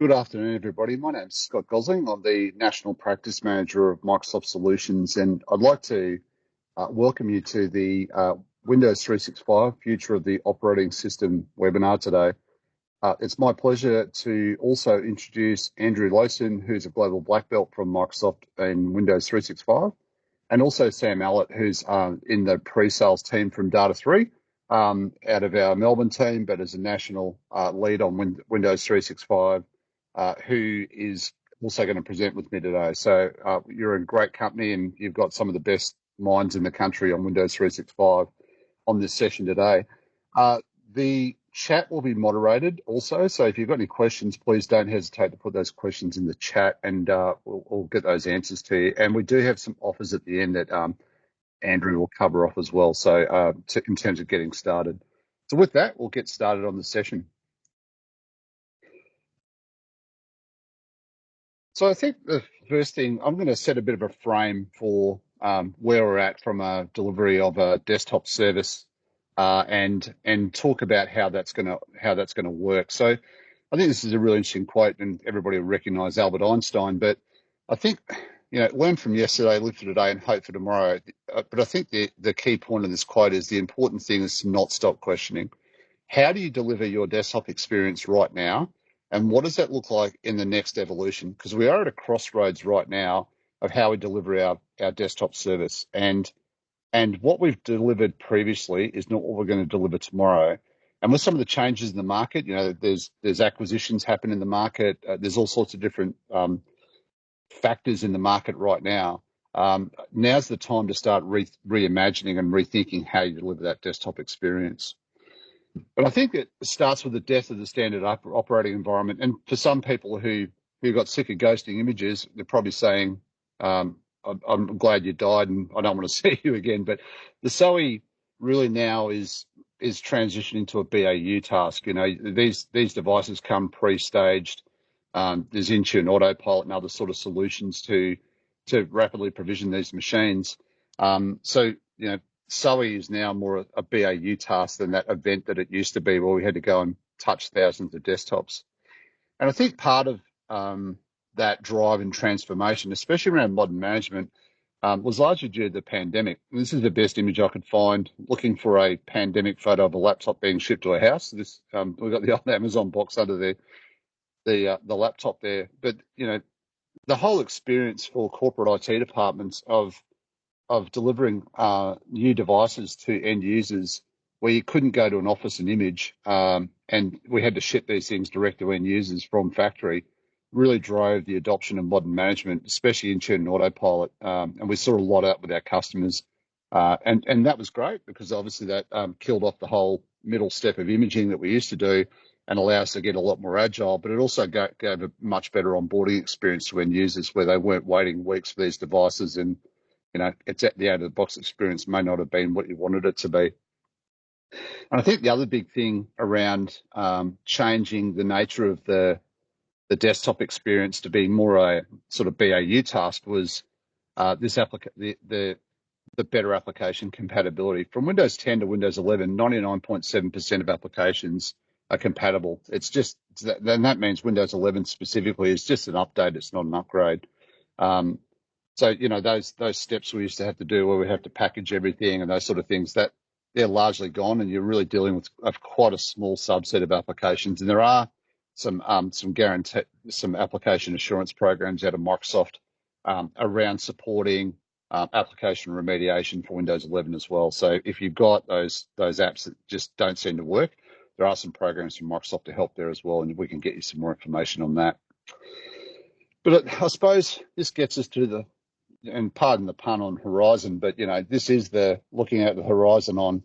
Good afternoon, everybody. My name's Scott Gosling. I'm the National Practice Manager of Microsoft Solutions, and I'd like to welcome you to the Windows 365 Future of the Operating System webinar today. It's my pleasure to also introduce Andrew Lowson, who's a Global Black Belt from Microsoft in Windows 365, and also Sam Allett, who's in the pre-sales team from Data3 out of our Melbourne team, but as a national lead on Windows 365. Who is also going to present with me today. So you're in great company, and you've got some of the best minds in the country on Windows 365 on this session today. The chat will be moderated also, so if you've got any questions, please don't hesitate to put those questions in the chat, and we'll get those answers to you. And we do have some offers at the end that Andrew will cover off as well, so in terms of getting started. So with that, we'll get started on the session. So I think the first thing, I'm going to set a bit of a frame for where we're at from a delivery of a desktop service, and talk about how that's going to work. So I think this is a really interesting quote, and everybody will recognise Albert Einstein. But I think, learn from yesterday, live for today, and hope for tomorrow. But I think the key point of this quote is the important thing is to not stop questioning. How do you deliver your desktop experience right now? And what does that look like in the next evolution? Because we are at a crossroads right now of how we deliver our desktop service. And what we've delivered previously is not what we're going to deliver tomorrow. And with some of the changes in the market, there's acquisitions happen in the market. There's all sorts of different factors in the market right now. Now's the time to start reimagining and rethinking how you deliver that desktop experience. But I think it starts with the death of the standard operating environment. And for some people who got sick of ghosting images, they're probably saying, I'm glad you died and I don't want to see you again. But the SOE really now is transitioning to a BAU task. These devices come pre-staged. There's Intune Autopilot and other sort of solutions to rapidly provision these machines. SOE is now more a BAU task than that event that it used to be, where we had to go and touch thousands of desktops. And I think part of that drive and transformation, especially around modern management, was largely due to the pandemic. And this is the best image I could find, looking for a pandemic photo of a laptop being shipped to a house. This we've got the old Amazon box under the laptop there. But the whole experience for corporate IT departments of delivering new devices to end users, where you couldn't go to an office and image, and we had to ship these things direct to end users from factory, really drove the adoption of modern management, especially in Intune and Autopilot. And we saw a lot out with our customers. And that was great, because obviously that killed off the whole middle step of imaging that we used to do and allow us to get a lot more agile. But it also gave a much better onboarding experience to end users, where they weren't waiting weeks for these devices, and it's at the out-of-the-box experience may not have been what you wanted it to be. And I think the other big thing around changing the nature of the desktop experience to be more a sort of BAU task was the better application compatibility. From Windows 10 to Windows 11, 99.7% of applications are compatible. It's just, then that means Windows 11 specifically is just an update. It's not an upgrade. So, those steps we used to have to do, where we have to package everything and those sort of things, that they're largely gone, and you're really dealing with quite a small subset of applications. And there are some application assurance programs out of Microsoft around supporting application remediation for Windows 11 as well. So if you've got those apps that just don't seem to work, there are some programs from Microsoft to help there as well, and we can get you some more information on that. But I suppose this gets us to and pardon the pun on horizon, but this is the looking at the horizon on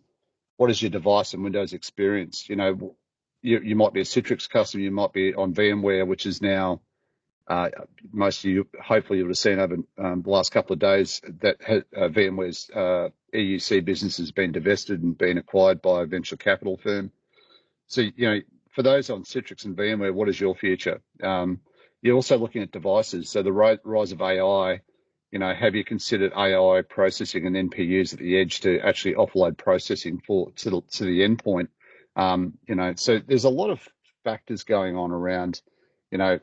what is your device and Windows experience. You might be a Citrix customer, you might be on VMware, which is now most of you hopefully you would have seen over the last couple of days that VMware's EUC business has been divested and been acquired by a venture capital firm. So for those on Citrix and VMware, what is your future? You're also looking at devices. So the rise of AI. Have you considered AI processing and NPUs at the edge to actually offload processing to the endpoint? So there's a lot of factors going on around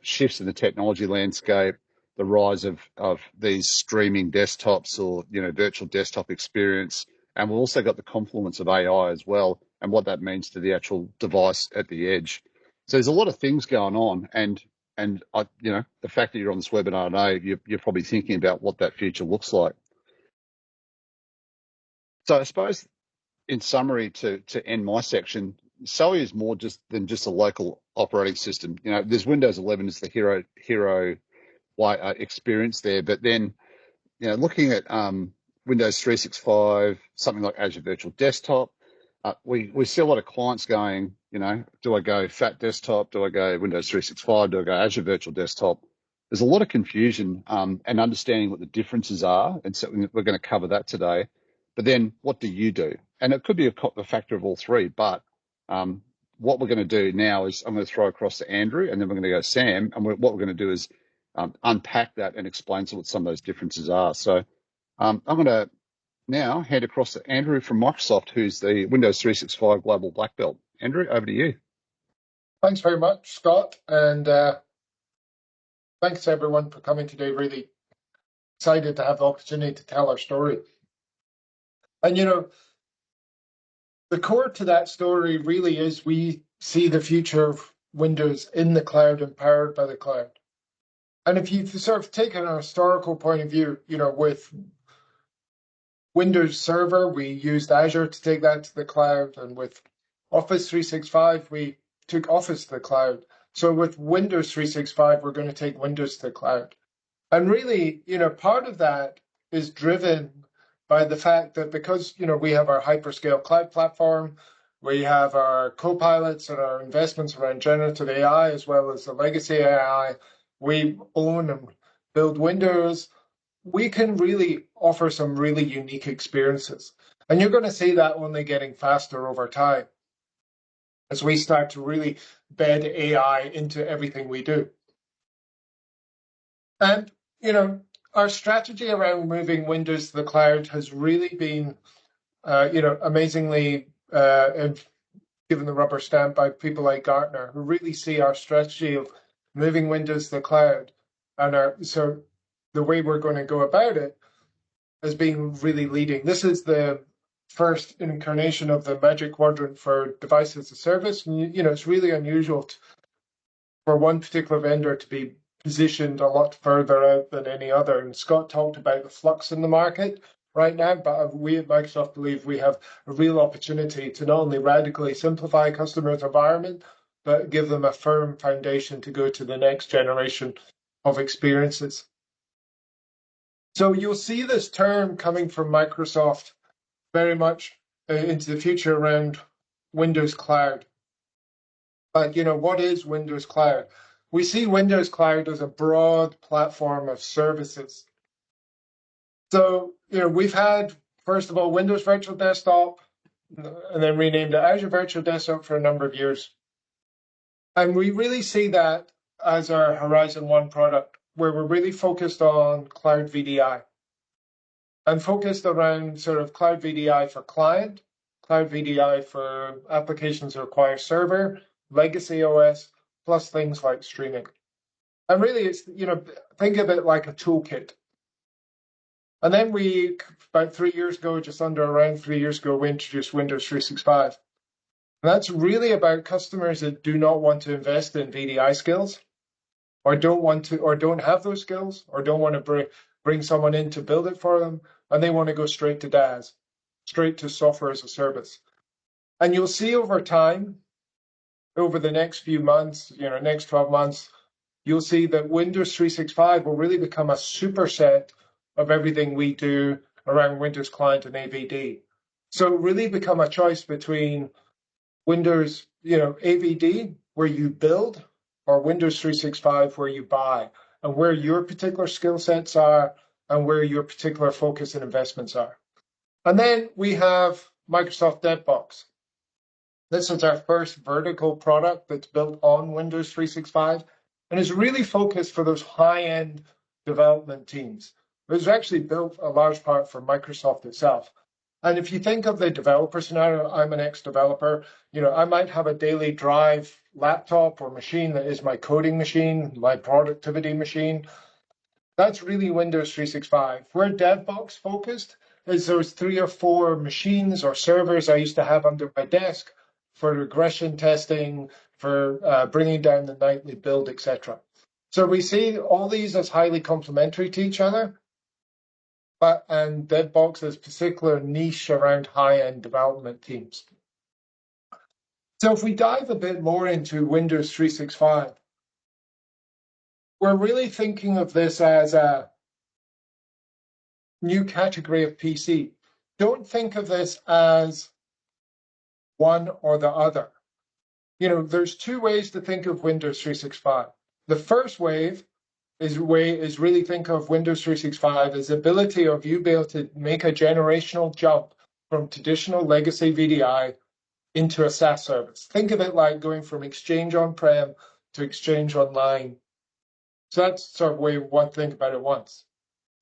shifts in the technology landscape, the rise of these streaming desktops or, virtual desktop experience. And we've also got the confluence of AI as well and what that means to the actual device at the edge. So there's a lot of things going on. And the fact that you're on this webinar today, you're probably thinking about what that future looks like. So I suppose in summary, to end my section, SOE is more than just a local operating system. There's Windows 11 is the hero experience there, but then looking at Windows 365, something like Azure Virtual Desktop, we see a lot of clients going, do I go Fat Desktop? Do I go Windows 365? Do I go Azure Virtual Desktop? There's a lot of confusion and understanding what the differences are, and so we're going to cover that today. But then, what do you do? And it could be a factor of all three. But what we're going to do now is I'm going to throw across to Andrew, and then we're going to go Sam. And what we're going to do is unpack that and explain what some of those differences are. So I'm going to now hand across to Andrew from Microsoft, who's the Windows 365 Global Black Belt. Andrew, over to you. Thanks very much, Scott, and thanks everyone for coming today. Really excited to have the opportunity to tell our story. And the core to that story really is we see the future of Windows in the cloud and powered by the cloud. And if you sort of take an historical point of view, with Windows Server, we used Azure to take that to the cloud, and with Office 365, we took Office to the cloud. So with Windows 365, we're going to take Windows to the cloud. And really, part of that is driven by the fact that because, we have our hyperscale cloud platform, we have our co-pilots and our investments around generative AI, as well as the legacy AI, we own and build Windows, we can really offer some really unique experiences. And you're going to see that only getting faster over time as we start to really bed AI into everything we do. And, our strategy around moving Windows to the cloud has really been, amazingly given the rubber stamp by people like Gartner, who really see our strategy of moving Windows to the cloud and so the way we're going to go about it as being really leading. This is the first incarnation of the Magic Quadrant for Device as a Service. And, it's really unusual for one particular vendor to be positioned a lot further out than any other. And Scott talked about the flux in the market right now, but we at Microsoft believe we have a real opportunity to not only radically simplify customers' environment, but give them a firm foundation to go to the next generation of experiences. So you'll see this term coming from Microsoft very much into the future around Windows Cloud. But, what is Windows Cloud? We see Windows Cloud as a broad platform of services. So, we've had, first of all, Windows Virtual Desktop, and then renamed it Azure Virtual Desktop for a number of years. And we really see that as our Horizon 1 product, where we're really focused on Cloud VDI. And focused around sort of Cloud VDI for client, Cloud VDI for applications that require server, legacy OS, plus things like streaming. And really, it's, think of it like a toolkit. And then about 3 years ago, around 3 years ago, we introduced Windows 365. And that's really about customers that do not want to invest in VDI skills, or don't have those skills, or don't want to bring someone in to build it for them, and they want to go straight to DaaS, straight to software as a service. And you'll see over time, over the next few months, next 12 months, you'll see that Windows 365 will really become a superset of everything we do around Windows Client and AVD. So really become a choice between Windows, AVD, where you build, or Windows 365, where you buy, and where your particular skill sets are and where your particular focus and investments are. And then we have Microsoft DevBox. This is our first vertical product that's built on Windows 365 and is really focused for those high-end development teams. It was actually built a large part for Microsoft itself. And if you think of the developer scenario, I'm an ex-developer, I might have a daily drive laptop or machine that is my coding machine, my productivity machine. That's really Windows 365. Where DevBox focused is those 3 or 4 machines or servers I used to have under my desk for regression testing, for bringing down the nightly build, etc. So we see all these as highly complementary to each other, and DevBox has particular niche around high-end development teams. So if we dive a bit more into Windows 365, we're really thinking of this as a new category of PC. Don't think of this as one or the other. There's 2 ways to think of Windows 365. The first wave is really think of Windows 365 as the ability of you be able to make a generational jump from traditional legacy VDI into a SaaS service. Think of it like going from Exchange on-prem to Exchange online. So that's sort of way one think about it once.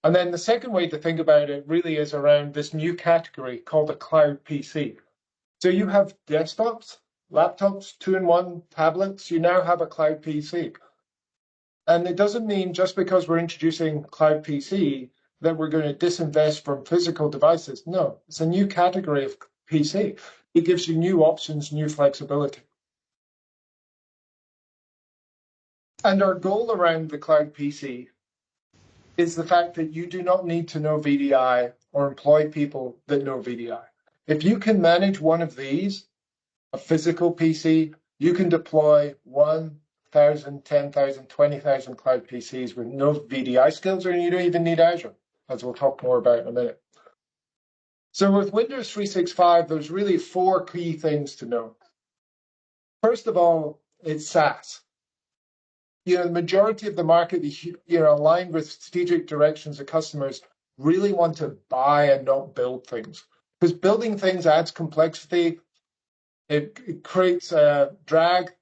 And then the second way to think about it really is around this new category called a cloud PC. So you have desktops, laptops, 2-in-1 tablets, you now have a cloud PC. And it doesn't mean just because we're introducing cloud PC that we're going to disinvest from physical devices. No, it's a new category of PC. It gives you new options, new flexibility. And our goal around the cloud PC is the fact that you do not need to know VDI or employ people that know VDI. If you can manage one of these, a physical PC, you can deploy 1,000, 10,000, 20,000 cloud PCs with no VDI skills, or you don't even need Azure, as we'll talk more about in a minute. So with Windows 365, there's really 4 key things to know. First of all, it's SaaS. The majority of the market, aligned with strategic directions of customers, really want to buy and not build things. Because building things adds complexity, it creates a drag,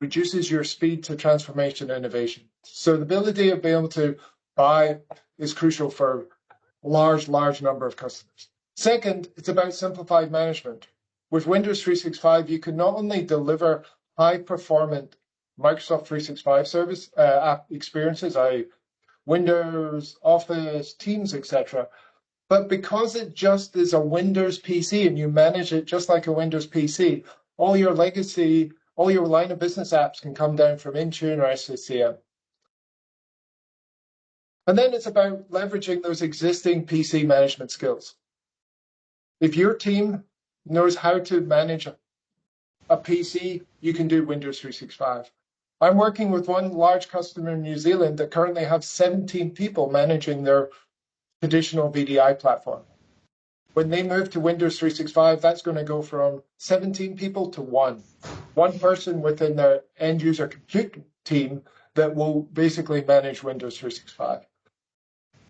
reduces your speed to transformation and innovation. So the ability of being able to buy is crucial for a large number of customers. Second, it's about simplified management. With Windows 365, you can not only deliver high-performant Microsoft 365 service app experiences, Windows, Office, Teams, etc., but because it just is a Windows PC and you manage it just like a Windows PC, all your legacy, all your line of business apps can come down from Intune or SCCM. And then it's about leveraging those existing PC management skills. If your team knows how to manage a PC, you can do Windows 365. I'm working with one large customer in New Zealand that currently have 17 people managing their traditional VDI platform. When they move to Windows 365, that's going to go from 17 people to one person within their end user compute team that will basically manage Windows 365.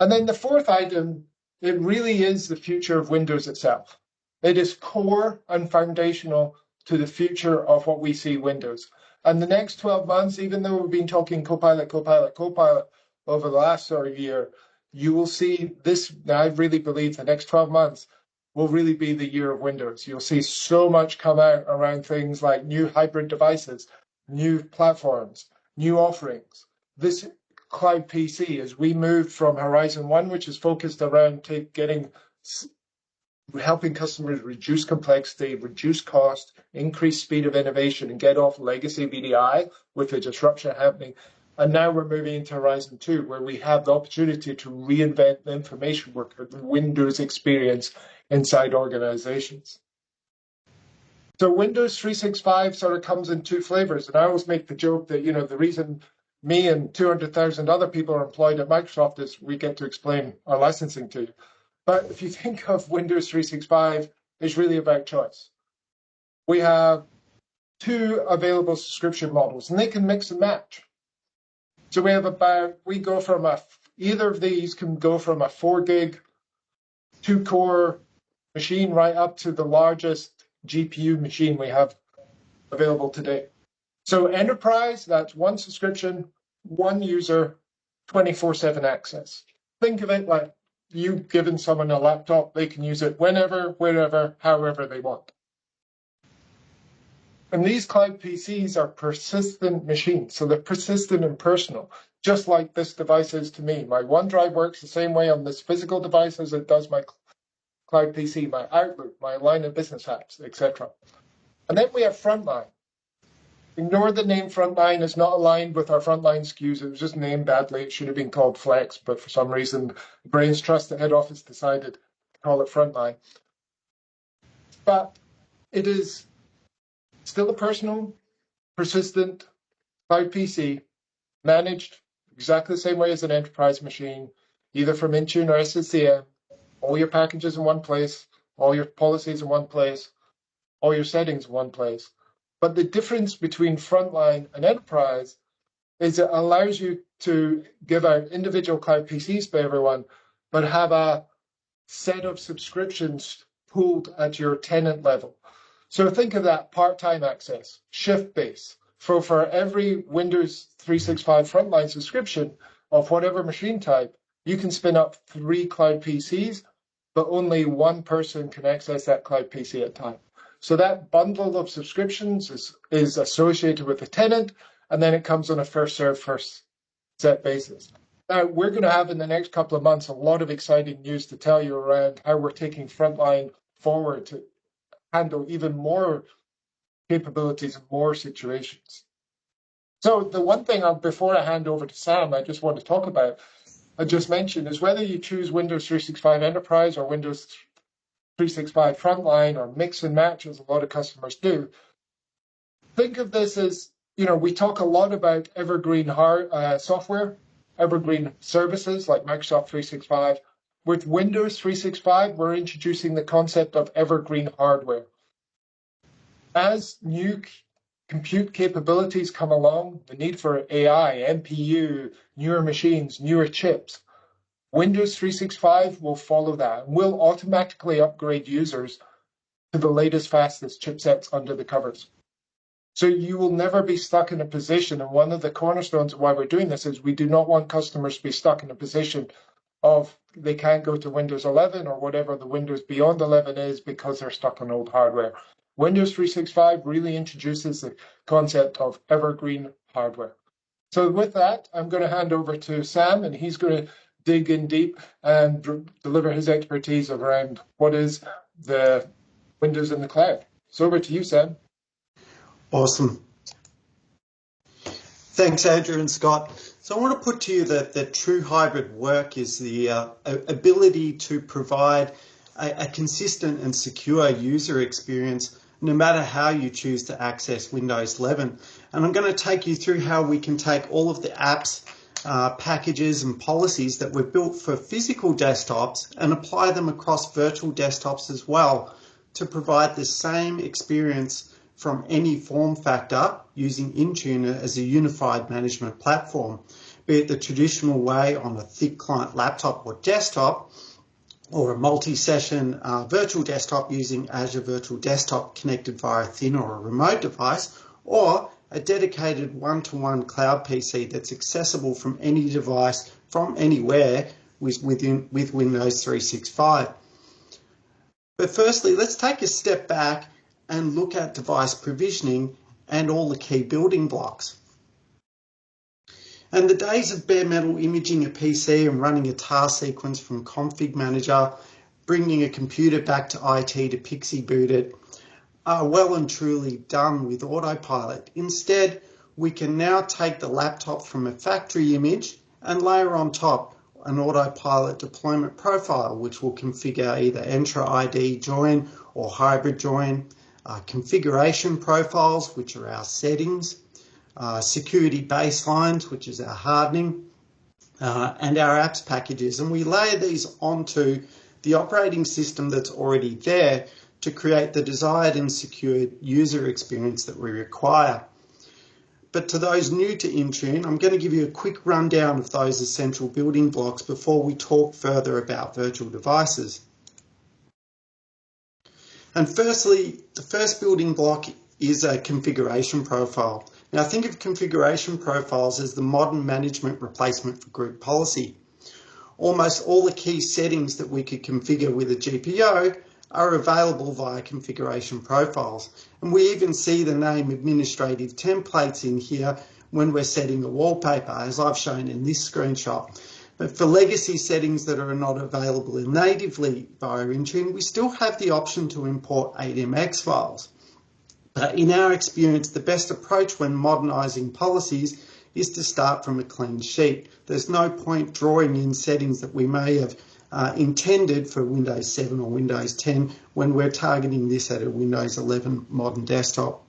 And then the fourth item, it really is the future of Windows itself. It is core and foundational to the future of what we see Windows. And the next 12 months, even though we've been talking Copilot over the last sort of year, you will see this. I really believe the next 12 months will really be the year of Windows. You'll see so much come out around things like new hybrid devices, new platforms, new offerings. This cloud PC, as we move from Horizon 1, which is focused around helping customers reduce complexity, reduce cost, increase speed of innovation, and get off legacy VDI with the disruption happening. And now we're moving into Horizon 2, where we have the opportunity to reinvent the information worker, the Windows experience inside organizations. So Windows 365 sort of comes in 2 flavors. And I always make the joke that, the reason me and 200,000 other people are employed at Microsoft is we get to explain our licensing to you. But if you think of Windows 365, it's really about choice. We have 2 available subscription models, and they can mix and match. So either of these can go from a 4 gig, 2-core machine right up to the largest GPU machine we have available today. So enterprise, that's 1 subscription, 1 user, 24/7 access. Think of it like you've given someone a laptop, they can use it whenever, wherever, however they want. And these cloud PCs are persistent machines, so they're persistent and personal, just like this device is to me. My OneDrive works the same way on this physical device as it does my cloud PC, my Outlook, my line of business apps, etc. And then we have Frontline. Ignore the name Frontline. It's not aligned with our Frontline SKUs. It was just named badly. It should have been called Flex, but for some reason, the brains trust the head office decided to call it Frontline. But it is still a personal, persistent cloud PC, managed exactly the same way as an enterprise machine, either from Intune or SCCM, all your packages in one place, all your policies in one place, all your settings in one place. But the difference between Frontline and Enterprise is it allows you to give out individual cloud PCs for everyone, but have a set of subscriptions pooled at your tenant level. So think of that part-time access, shift-based. For every Windows 365 Frontline subscription of whatever machine type, you can spin up 3 cloud PCs, but only one person can access that cloud PC at a time. So that bundle of subscriptions is associated with the tenant, and then it comes on a first serve, first set basis. Now, we're going to have in the next couple of months a lot of exciting news to tell you around how we're taking Frontline forward to handle even more capabilities and more situations. So the one thing before I hand over to Sam, I just want to talk about, I just mentioned, is whether you choose Windows 365 Enterprise or Windows 365 Frontline or mix and match, as a lot of customers do. Think of this as, we talk a lot about evergreen software, evergreen services like Microsoft 365. With Windows 365, we're introducing the concept of evergreen hardware. As new compute capabilities come along, the need for AI, NPU, newer machines, newer chips, Windows 365 will follow that and will automatically upgrade users to the latest, fastest chipsets under the covers. So you will never be stuck in a position, and one of the cornerstones of why we're doing this is we do not want customers to be stuck in a position of they can't go to Windows 11 or whatever the Windows beyond 11 is because they're stuck on old hardware. Windows 365 really introduces the concept of evergreen hardware. So with that, I'm going to hand over to Sam, and he's going to dig in deep and deliver his expertise around what is the Windows in the cloud. So over to you, Sam. Awesome. Thanks, Andrew and Scott. So I want to put to you that true hybrid work is the ability to provide a consistent and secure user experience no matter how you choose to access Windows 11. And I'm going to take you through how we can take all of the apps, packages and policies that we've built for physical desktops and apply them across virtual desktops as well to provide the same experience from any form factor using Intune as a unified management platform, be it the traditional way on a thick client laptop or desktop, or a multi-session virtual desktop using Azure Virtual Desktop connected via a thin or a remote device, or a dedicated one-to-one cloud PC that's accessible from any device from anywhere with Windows 365. But firstly, let's take a step back and look at device provisioning and all the key building blocks. And the days of bare metal imaging a PC and running a task sequence from Config Manager, bringing a computer back to IT to Pixie boot it, are well and truly done with Autopilot. Instead, we can now take the laptop from a factory image and layer on top an Autopilot deployment profile, which will configure either Entra ID join or hybrid join, configuration profiles, which are our settings, security baselines, which is our hardening, and our apps packages. And we layer these onto the operating system that's already there to create the desired and secure user experience that we require. But to those new to Intune, I'm going to give you a quick rundown of those essential building blocks before we talk further about virtual devices. And firstly, the first building block is a configuration profile. Now think of configuration profiles as the modern management replacement for group policy. almost all the key settings that we could configure with a GPO are available via configuration profiles. And we even see the name administrative templates in here when we're setting a wallpaper, as I've shown in this screenshot. But for legacy settings that are not available natively via Intune, we still have the option to import 8MX files. But in our experience, the best approach when modernising policies is to start from a clean sheet. There's no point drawing in settings that we may have intended for Windows 7 or Windows 10 when we're targeting this at a Windows 11 modern desktop.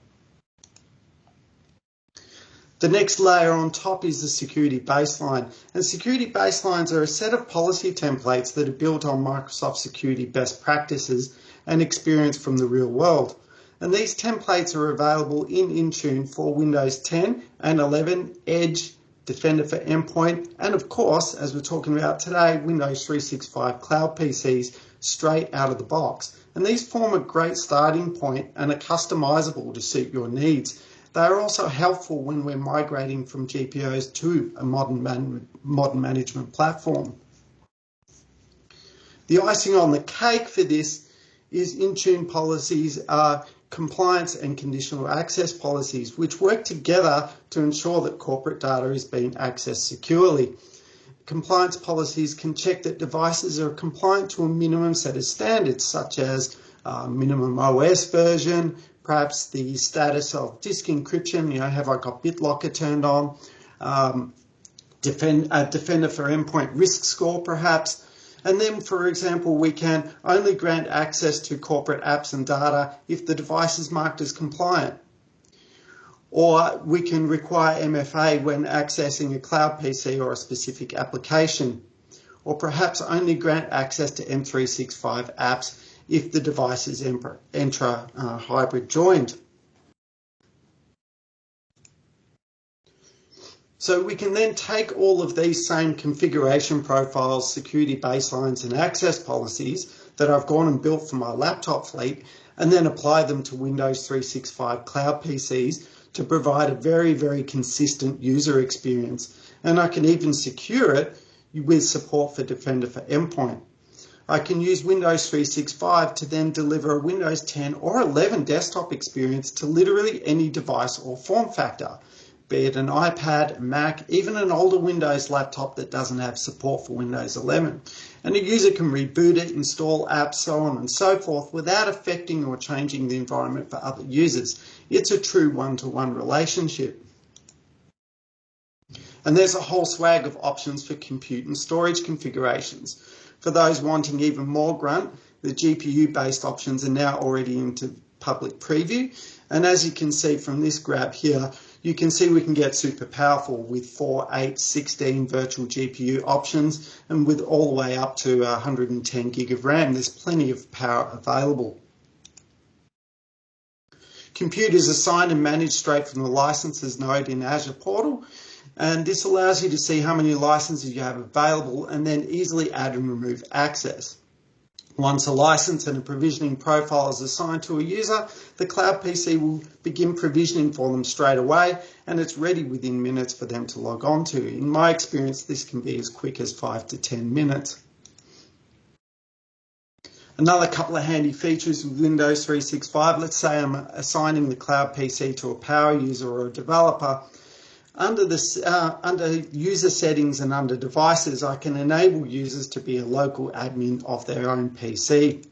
The next layer on top is the security baseline. And security baselines are a set of policy templates that are built on Microsoft security best practices and experience from the real world. And these templates are available in Intune for Windows 10 and 11, Edge, Defender for Endpoint, and of course, as we're talking about today, Windows 365 Cloud PCs straight out of the box. And these form a great starting point and are customizable to suit your needs. They are also helpful when we're migrating from GPOs to a modern management platform. The icing on the cake for this is Intune policies are compliance and conditional access policies, which work together to ensure that corporate data is being accessed securely. Compliance policies can check that devices are compliant to a minimum set of standards, such as minimum OS version, perhaps the status of disk encryption, have I got BitLocker turned on, Defender for Endpoint risk score perhaps. And then, for example, we can only grant access to corporate apps and data if the device is marked as compliant. Or we can require MFA when accessing a cloud PC or a specific application. Or perhaps only grant access to M365 apps if the device is Entra hybrid joined. So we can then take all of these same configuration profiles, security baselines and access policies that I've gone and built for my laptop fleet and then apply them to Windows 365 Cloud PCs to provide a very, very consistent user experience. And I can even secure it with support for Defender for Endpoint. I can use Windows 365 to then deliver a Windows 10 or 11 desktop experience to literally any device or form factor, be it an iPad, a Mac, even an older Windows laptop that doesn't have support for Windows 11. And a user can reboot it, install apps, so on and so forth without affecting or changing the environment for other users. It's a true one-to-one relationship. And there's a whole swag of options for compute and storage configurations. For those wanting even more grunt, the GPU-based options are now already into public preview. And as you can see from this grab here, you can see we can get super powerful with 4, 8, 16 virtual GPU options and with all the way up to 110 gig of RAM. There's plenty of power available. Compute is assigned and managed straight from the licenses node in Azure Portal. And this allows you to see how many licenses you have available and then easily add and remove access. Once a license and a provisioning profile is assigned to a user, the Cloud PC will begin provisioning for them straight away and it's ready within minutes for them to log on to. In my experience, this can be as quick as 5 to 10 minutes. Another couple of handy features with Windows 365, let's say I'm assigning the Cloud PC to a power user or a developer. Under user settings and under devices, I can enable users to be a local admin of their own PC.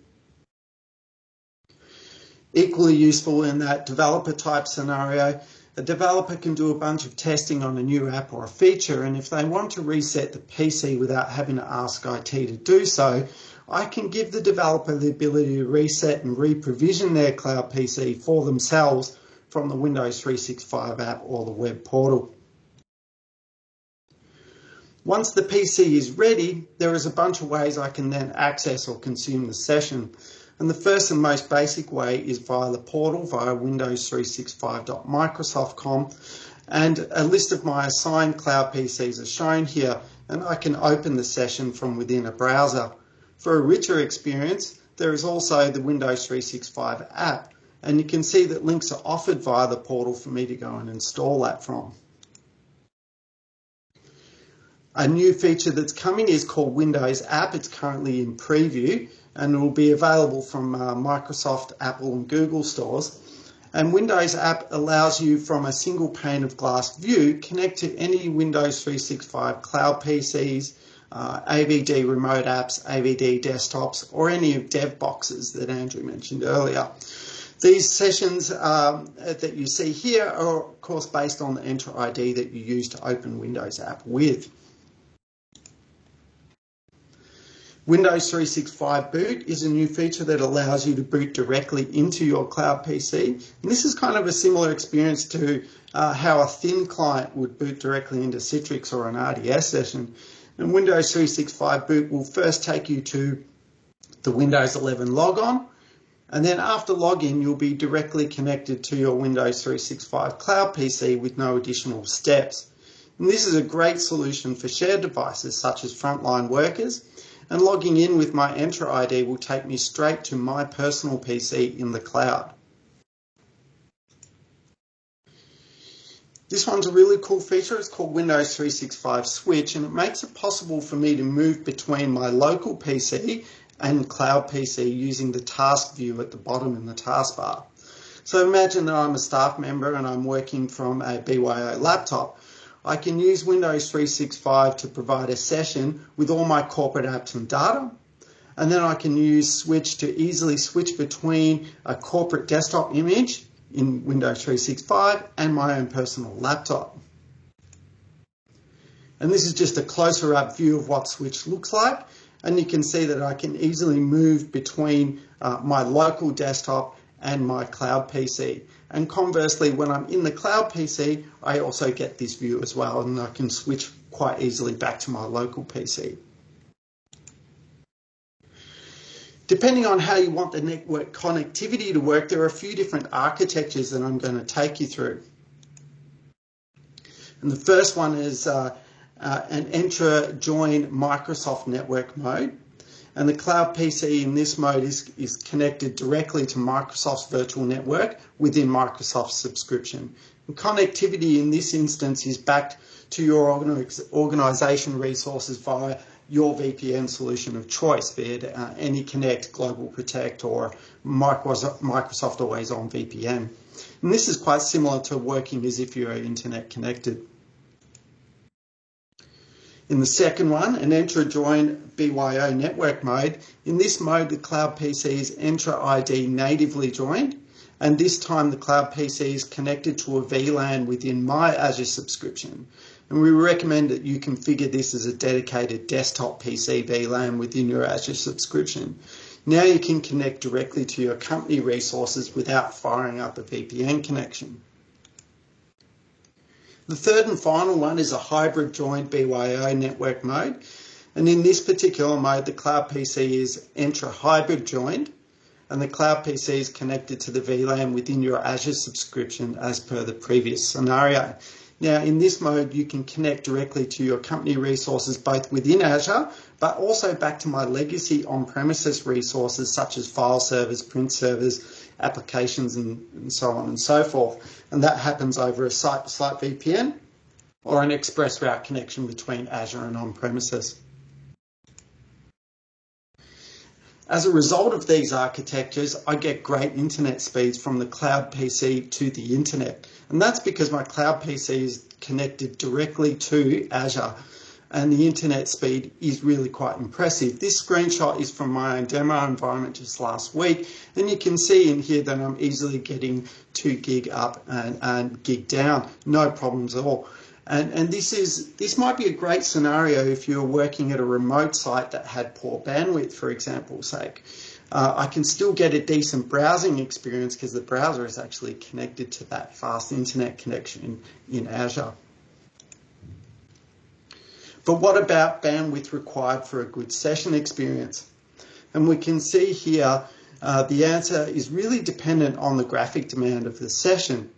Equally useful in that developer type scenario, a developer can do a bunch of testing on a new app or a feature, and if they want to reset the PC without having to ask IT to do so, I can give the developer the ability to reset and re-provision their Cloud PC for themselves from the Windows 365 app or the web portal. Once the PC is ready, there is a bunch of ways I can then access or consume the session. And the first and most basic way is via the portal, via windows365.microsoft.com. And a list of my assigned cloud PCs are shown here, and I can open the session from within a browser. For a richer experience, there is also the Windows 365 app, and you can see that links are offered via the portal for me to go and install that from. A new feature that's coming is called Windows App. It's currently in preview and it will be available from Microsoft, Apple and Google stores. And Windows App allows you from a single pane of glass view connect to any Windows 365 cloud PCs, AVD remote apps, AVD desktops, or any of dev boxes that Andrew mentioned earlier. These sessions that you see here are of course based on the Enter ID that you use to open Windows App with. Windows 365 Boot is a new feature that allows you to boot directly into your cloud PC. And this is kind of a similar experience to how a thin client would boot directly into Citrix or an RDS session. And Windows 365 Boot will first take you to the Windows 11 logon, and then after login you'll be directly connected to your Windows 365 cloud PC with no additional steps. And this is a great solution for shared devices such as frontline workers, and logging in with my Enter ID will take me straight to my personal PC in the cloud. This one's a really cool feature. It's called Windows 365 Switch, and it makes it possible for me to move between my local PC and cloud PC using the task view at the bottom in the taskbar. So imagine that I'm a staff member and I'm working from a BYO laptop. I can use Windows 365 to provide a session with all my corporate apps and data, and then I can use Switch to easily switch between a corporate desktop image in Windows 365 and my own personal laptop. And this is just a closer up view of what Switch looks like, and you can see that I can easily move between my local desktop and my cloud PC. And conversely, when I'm in the cloud PC, I also get this view as well, and I can switch quite easily back to my local PC. Depending on how you want the network connectivity to work, there are a few different architectures that I'm going to take you through. And the first one is an Entra Join Microsoft Network mode. And the cloud PC in this mode is connected directly to Microsoft's virtual network within Microsoft's subscription. And connectivity in this instance is backed to your organization resources via your VPN solution of choice, be it AnyConnect, Global Protect, or Microsoft Always On VPN. And this is quite similar to working as if you're internet connected. In the second one, an Entra Join BYO network mode. In this mode, the cloud PC is Entra ID natively joined, and this time the cloud PC is connected to a VLAN within my Azure subscription. And we recommend that you configure this as a dedicated desktop PC VLAN within your Azure subscription. Now you can connect directly to your company resources without firing up a VPN connection. The third and final one is a hybrid joined BYO network mode. And in this particular mode, the cloud PC is Entra hybrid joined, and the cloud PC is connected to the VLAN within your Azure subscription as per the previous scenario. Now, in this mode, you can connect directly to your company resources both within Azure, but also back to my legacy on-premises resources such as file servers, print servers, applications, and so on and so forth. And that happens over a site-to-site VPN or an express route connection between Azure and on-premises. As a result of these architectures, I get great internet speeds from the cloud PC to the internet. And that's because my cloud PC is connected directly to Azure, and the internet speed is really quite impressive. This screenshot is from my own demo environment just last week, and you can see in here that I'm easily getting 2 gig up and gig down, no problems at all. And this might be a great scenario if you're working at a remote site that had poor bandwidth, for example's sake. I can still get a decent browsing experience because the browser is actually connected to that fast internet connection in Azure. But what about bandwidth required for a good session experience? And we can see here the answer is really dependent on the graphic demand of the session.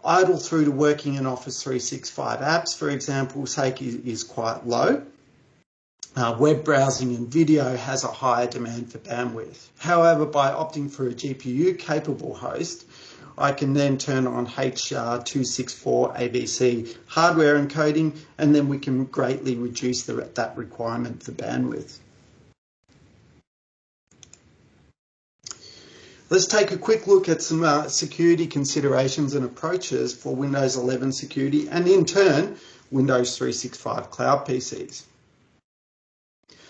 Idle through to working in Office 365 apps, for example's sake, is quite low. Web browsing and video has a higher demand for bandwidth. However, by opting for a GPU-capable host, I can then turn on H.264 ABC hardware encoding, and then we can greatly reduce that requirement for bandwidth. Let's take a quick look at some security considerations and approaches for Windows 11 security and, in turn, Windows 365 cloud PCs.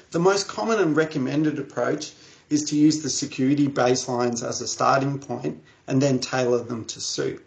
The most common and recommended approach is to use the security baselines as a starting point and then tailor them to suit.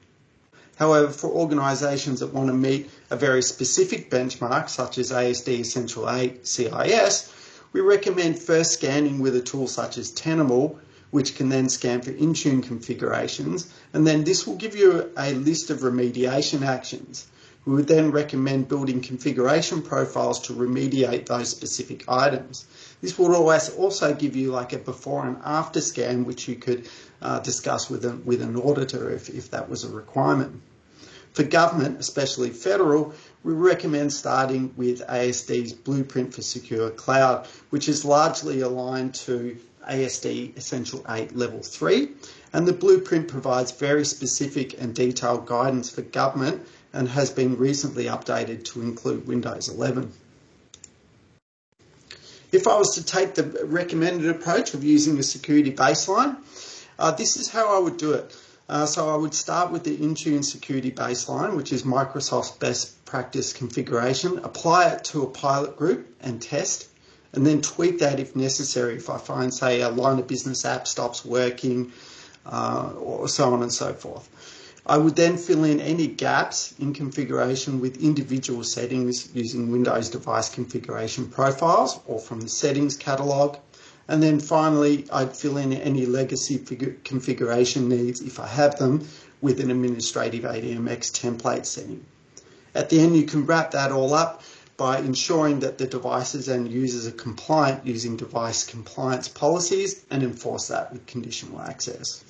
However, for organisations that want to meet a very specific benchmark, such as ASD Essential 8 CIS, we recommend first scanning with a tool such as Tenable, which can then scan for Intune configurations, and then this will give you a list of remediation actions. We would then recommend building configuration profiles to remediate those specific items. This would always also give you like a before and after scan, which you could discuss with an auditor if that was a requirement. For government, especially federal, we recommend starting with ASD's Blueprint for Secure Cloud, which is largely aligned to ASD Essential 8 Level 3, and the blueprint provides very specific and detailed guidance for government and has been recently updated to include Windows 11. If I was to take the recommended approach of using a security baseline, this is how I would do it. So I would start with the Intune security baseline, which is Microsoft's best practice configuration, apply it to a pilot group and test, and then tweak that if necessary if I find, say, a line of business app stops working, or so on and so forth. I would then fill in any gaps in configuration with individual settings using Windows device configuration profiles or from the settings catalogue. And then finally, I'd fill in any legacy configuration needs, if I have them, with an administrative ADMX template setting. At the end, you can wrap that all up by ensuring that the devices and users are compliant using device compliance policies and enforce that with conditional access.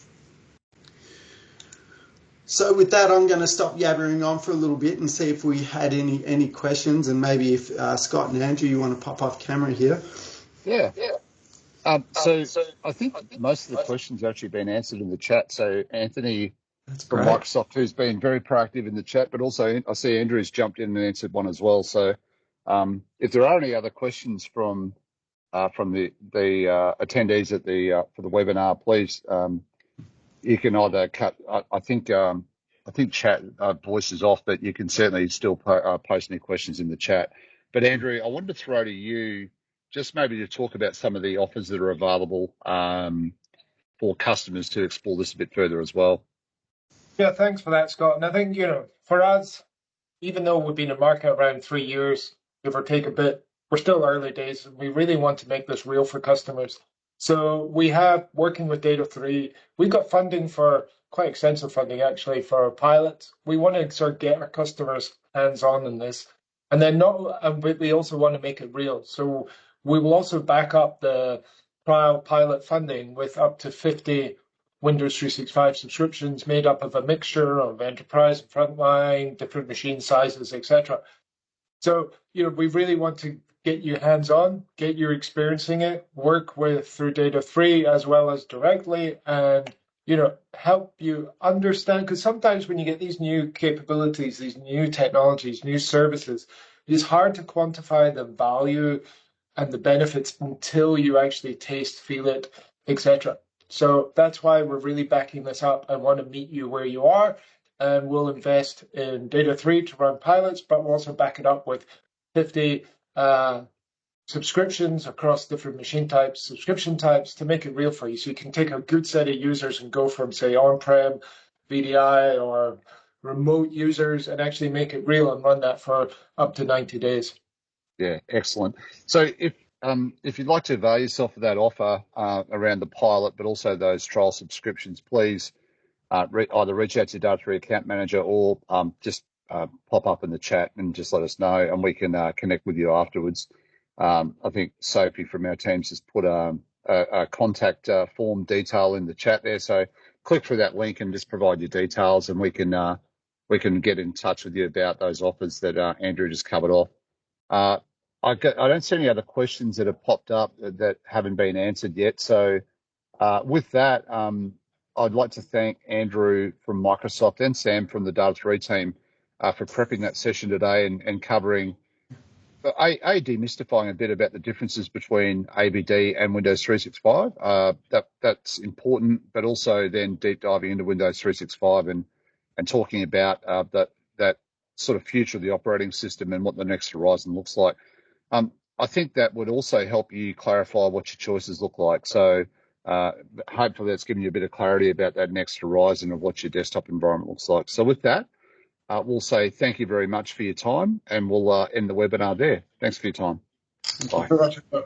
So with that, I'm going to stop yabbering on for a little bit and see if we had any questions, and maybe if Scott and Andrew, you want to pop off camera here. Yeah. So I think most of the questions have actually been answered in the chat. So Anthony from Microsoft, who's been very proactive in the chat, but also I see Andrew's jumped in and answered one as well. So if there are any other questions from the attendees at for the webinar, please you can either cut. I think chat voice is off, but you can certainly still post any questions in the chat. But Andrew, I wanted to throw to you just maybe to talk about some of the offers that are available for customers to explore this a bit further as well. Yeah, thanks for that, Scott. And I think, for us, even though we've been in market around 3 years, give or take a bit, we're still early days, and we really want to make this real for customers. So we have, working with Data 3, we've got funding for, quite extensive funding actually, for pilots. We want to sort of get our customers hands-on in this. And then we also want to make it real. So we will also back up the trial pilot funding with up to 50 Windows 365 subscriptions made up of a mixture of enterprise and frontline, different machine sizes, etc. So, we really want to get you hands-on, get you experiencing it, work through Data 3 as well as directly, and, help you understand, because sometimes when you get these new capabilities, these new technologies, new services, it's hard to quantify the value and the benefits until you actually taste, feel it, etc. So that's why we're really backing this up and want to meet you where you are. And we'll invest in Data 3 to run pilots, but we'll also back it up with 50 subscriptions across different machine types, subscription types, to make it real for you. So you can take a good set of users and go from, say, on-prem, VDI, or remote users and actually make it real and run that for up to 90 days. Yeah, excellent. So if you'd like to avail yourself of that offer around the pilot, but also those trial subscriptions, please either reach out to your Data 3 account manager or just pop up in the chat and just let us know, and we can connect with you afterwards. I think Sophie from our teams has put a contact form detail in the chat there. So click through that link and just provide your details, and we can get in touch with you about those offers that Andrew just covered off. I don't see any other questions that have popped up that haven't been answered yet. So with that, I'd like to thank Andrew from Microsoft and Sam from the Data3 team for prepping that session today and covering, demystifying a bit about the differences between ABD and Windows 365. That's important, but also then deep diving into Windows 365 and talking about that sort of future of the operating system and what the next horizon looks like. I think that would also help you clarify what your choices look like. So hopefully that's given you a bit of clarity about that next horizon of what your desktop environment looks like. So with that, we'll say thank you very much for your time, and we'll end the webinar there. Thanks for your time. Bye. Thank you very much.